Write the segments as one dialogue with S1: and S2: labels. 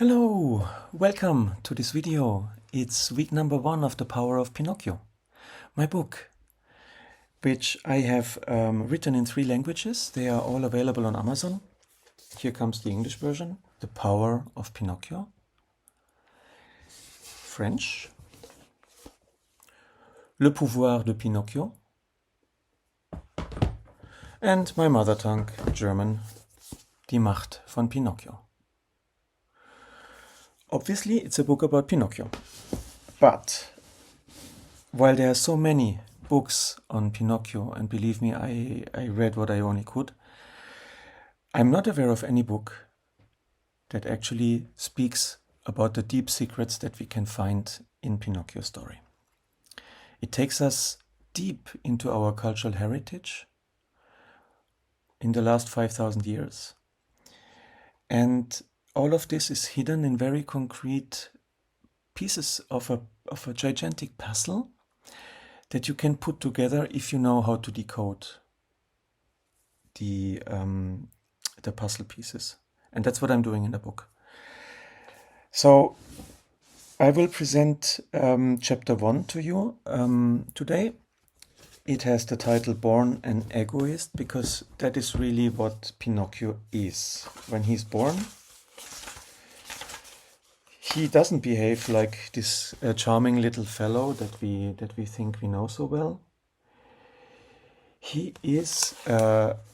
S1: Hello, welcome to this video. It's week number 1 of The Power of Pinocchio, my book, which I have written in 3 languages. They are all available on Amazon. Here comes the English version, The Power of Pinocchio, French, Le Pouvoir de Pinocchio, and my mother tongue, German, Die Macht von Pinocchio. Obviously, it's a book about Pinocchio, but while there are so many books on Pinocchio, and believe me, I read what I only could, I'm not aware of any book that actually speaks about the deep secrets that we can find in Pinocchio's story. It takes us deep into our cultural heritage in the last 5,000 years, and all of this is hidden in very concrete pieces of a gigantic puzzle that you can put together if you know how to decode the puzzle pieces. And that's what I'm doing in the book. So I will present chapter 1 to you today. It has the title Born an Egoist, because that is really what Pinocchio is. When he's born, he doesn't behave like this charming little fellow that we think we know so well. He is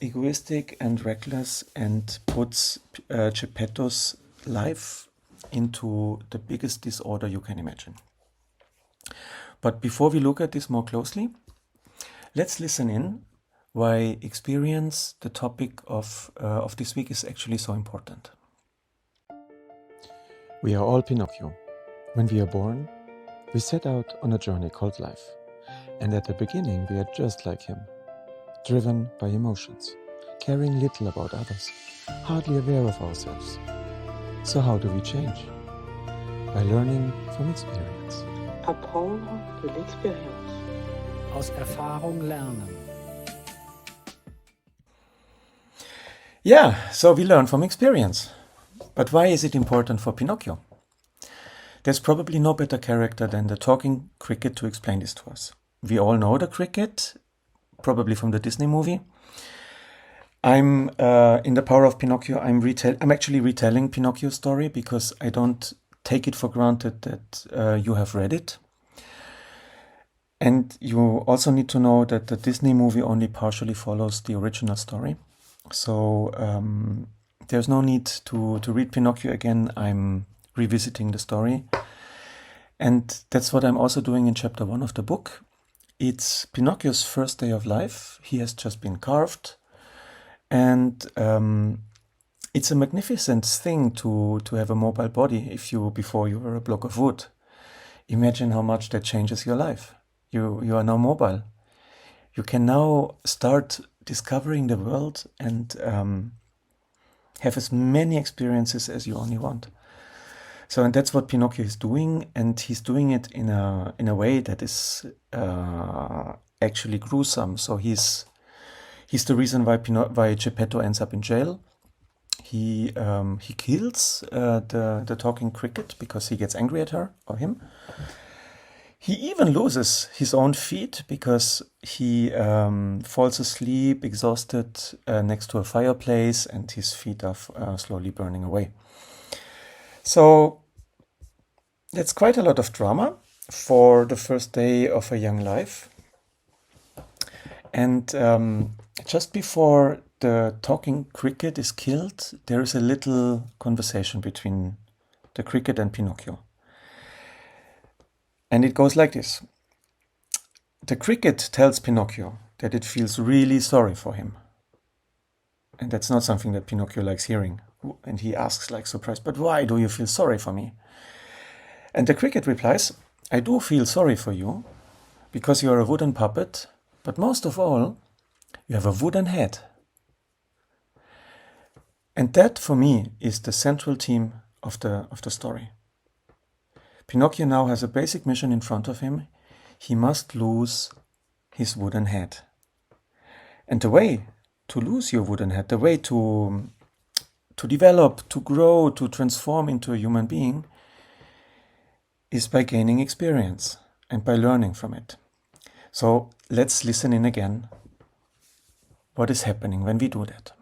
S1: egoistic and reckless and puts Geppetto's life into the biggest disorder you can imagine. But before we look at this more closely, let's listen in why experience, the topic of this week, is actually so important.
S2: We are all Pinocchio. When we are born, we set out on a journey called life. And at the beginning, we are just like him, driven by emotions, caring little about others, hardly aware of ourselves. So how do we change? By learning from experience.
S3: Apprendre de l'expérience.
S4: Aus Erfahrung lernen.
S1: Yeah, so we learn from experience. But why is it important for Pinocchio? There's probably no better character than the talking cricket to explain this to us. We all know the cricket, probably from the Disney movie. I'm in The Power of Pinocchio, I'm actually retelling Pinocchio's story because I don't take it for granted that you have read it. And you also need to know that the Disney movie only partially follows the original story. So there's no need to read Pinocchio again. I'm revisiting the story. And that's what I'm also doing in chapter 1 of the book. It's Pinocchio's first day of life. He has just been carved. And it's a magnificent thing to have a mobile body before you were a block of wood. Imagine how much that changes your life. You are now mobile. You can now start discovering the world and have as many experiences as you only want. So, and that's what Pinocchio is doing, and he's doing it in a way that is actually gruesome. So he's the reason why Geppetto ends up in jail. He kills the talking cricket because he gets angry at her or him. He even loses his own feet because he falls asleep, exhausted, next to a fireplace, and his feet are slowly burning away. So that's quite a lot of drama for the first day of a young life. And just before the talking cricket is killed, there is a little conversation between the cricket and Pinocchio. And it goes like this. The cricket tells Pinocchio that it feels really sorry for him. And that's not something that Pinocchio likes hearing. And he asks, like, surprised, "But why do you feel sorry for me?" And the cricket replies, "I do feel sorry for you because you're a wooden puppet, but most of all, you have a wooden head." And that, for me, is the central theme of the story. Pinocchio now has a basic mission in front of him. He must lose his wooden head. And the way to lose your wooden head, the way to to develop, to grow, to transform into a human being is by gaining experience and by learning from it. So let's listen in again. What is happening when we do that?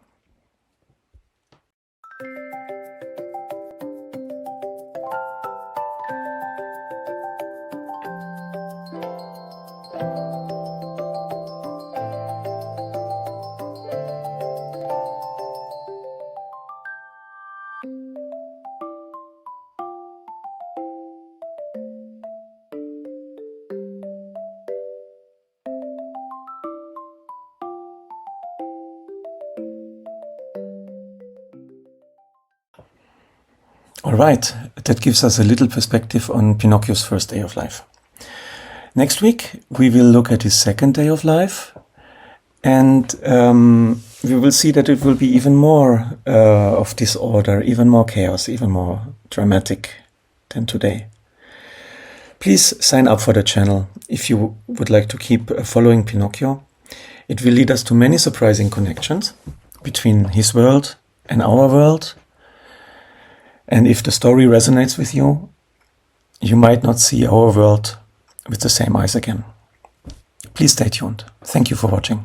S1: All right, that gives us a little perspective on Pinocchio's first day of life. Next week, we will look at his second day of life, and we will see that it will be even more of disorder, even more chaos, even more dramatic than today. Please sign up for the channel if you would like to keep following Pinocchio. It will lead us to many surprising connections between his world and our world. And if the story resonates with you, you might not see our world with the same eyes again. Please stay tuned. Thank you for watching.